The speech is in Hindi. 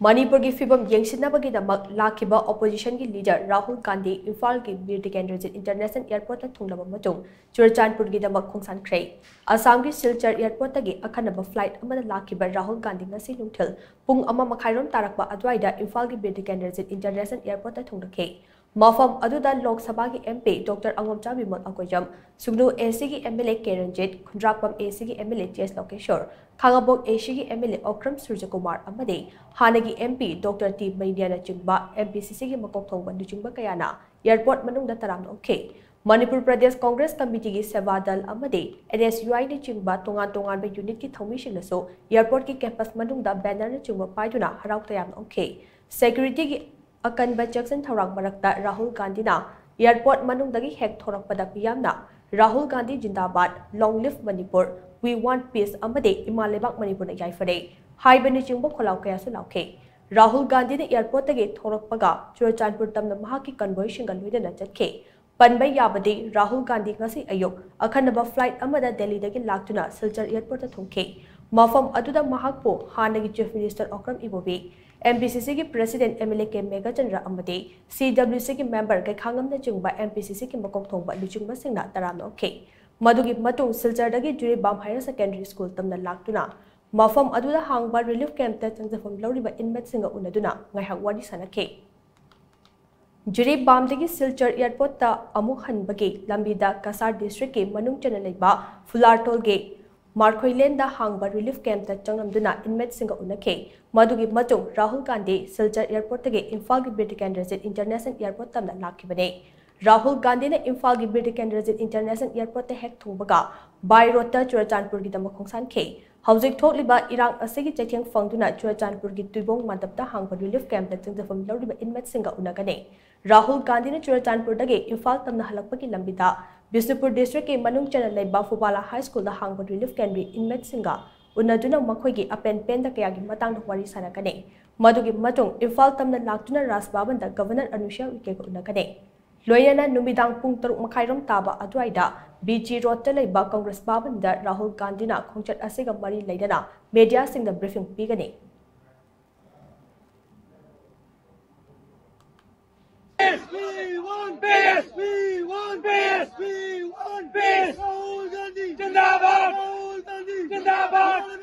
MANIPUR की FIVAM YENGSHINNABA Damak LAKKHIBA opposition की leader Rahul Gandhi Imphal की Bir TIKENDRAJIT international airport Thunglaba Matung Churachandpur की Damak Khongshankhre Assam की Silchar airport की अखनब flight अमदा लाखिबा Rahul Gandhi ngasi nungthil pung ama makhairom tarakpa adwaida Imphal की Bir TIKENDRAJIT international airport thungdakhe Mafam aduda Lok Sabha की MP Dr. Angomcha Bimol Akoyam Sugnu AC की MLA KHARAGI Khundrakpam AC की MLA TS Lokeshwar Khangabok AC की MLA Okram Surjakumar amadi Hanagi MP Dr. T Maindiana Chingba MPCC की Makok Thongban Chingba Kayana airport manungda taramna okay Manipur Pradesh Congress Committee की सेवा दल amadi NSUI ने चिंगबा तोंगान बे यूनिट की थौमिशिंग नसो एयरपोर्ट की कैंपस मनुंगदा बैनर ने चिंगबा पाइदुना हराव तयाम ओके सिक्योरिटी की अकनबा जैक्सन थौराग मरक्ता राहुल गांधी ना एयरपोर्ट मनुंगदगी हेक थोरकपदा पियामना राहुल गांधी जिंदाबाद long live Manipur we want peace अमदे इमालेबाग मणिपुर ने याइफरे हाइबने चिंगबा खोलाव कयासु लाउखे राहुल गांधी ने एयरपोर्ट तगे थोरकपगा चुरचांदपुर तमना महाकी कन्वॉय शिंगल लोइदना चटखे पनबई याबदी राहुल गांधी ngasi ayuk अखनब फ्लाइट अमदा दिल्ली दगी लाक्तुना सिलचर एयरपोर्ट थोंखे मफम अदुदा महाकपो हानगी chief minister Okram Ibobi MPCC की प्रेसिडेंट MLA के मेगा चंद्र अमदे CWC की मेंबर के खांगमना चिंगबा MPCC की मकोक थोंबा लुचिंगबा सिंगना तराम ओके मधुगी मतुंग सिलचर दगी जुरी बाम हायर सेकेंडरी स्कूल तमना लाक्तुना मफम अदुदा हांगबा रिलीफ कैंप ता चंगजफम लौरिबा इनमेट सिंगा उनदुना ngaihak wadi sanakhe जुरी बामदगी सिलचर एयरपोर्ट ता अमुक हनबगे लंबीदा कासार डिस्ट्रिक्ट के मनुंग चना लेबा फुलारटोल गे मार्खोइलेंदा हांगबा रिलीफ कैंप ता चंगनमदुना इनमेट सिंगा उनखे मधुगी मतुंग राहुल गांधी सिलचर एयरपोर्ट तगे इम्फाल की वीर TIKENDRAJIT इंटरनेशनल एयरपोर्ट तमना लाखिबने राहुल गांधी ने इम्फाल की वीर TIKENDRAJIT इंटरनेशनल एयरपोर्ट ते हेक थोंबगा बाय रोड चुरचांदपुर की दमक खोंगसानखे हौजिक थोकलिबा इरांग असेगी चैथेंग फंगदुना चुरचांदपुर की तुइबोंग मादपता हांगबा रिलीफ कैंप ता चंगजफम लौरिबा इनमेट सिंगा उनगने राहुल गांधी ने चुरचांदपुर दगे इम्फाल तमना हलकपकी लंबिदा बिष्णुपुर डिस्ट्रिक्ट के मनुंग चना लेबा फुबाला हाई स्कूल दा हांगबा रिलीफ कैंप इनमेट सिंगा उन्नदुना मखोइगी अपेन पेन दा कयागी मतंग वारी सानकने मधुगी मतुंग इम्फाल तमना लाक्तुना राजभवन दा गवर्नर अनुषा उइके को उनकने लोयना नुमिदांग पुंग 3 मखाइरोम ताबा अद्वाइदा BG रोड ता लेबा कांग्रेस भवन दा राहुल गांधी ना खोंगचट असेगा मरी लेदना मीडिया सिंग दा briefing पीगने We want peace! We want peace! We want peace! Rahul Gandhi! Zindabad! Rahul Gandhi! Zindabad!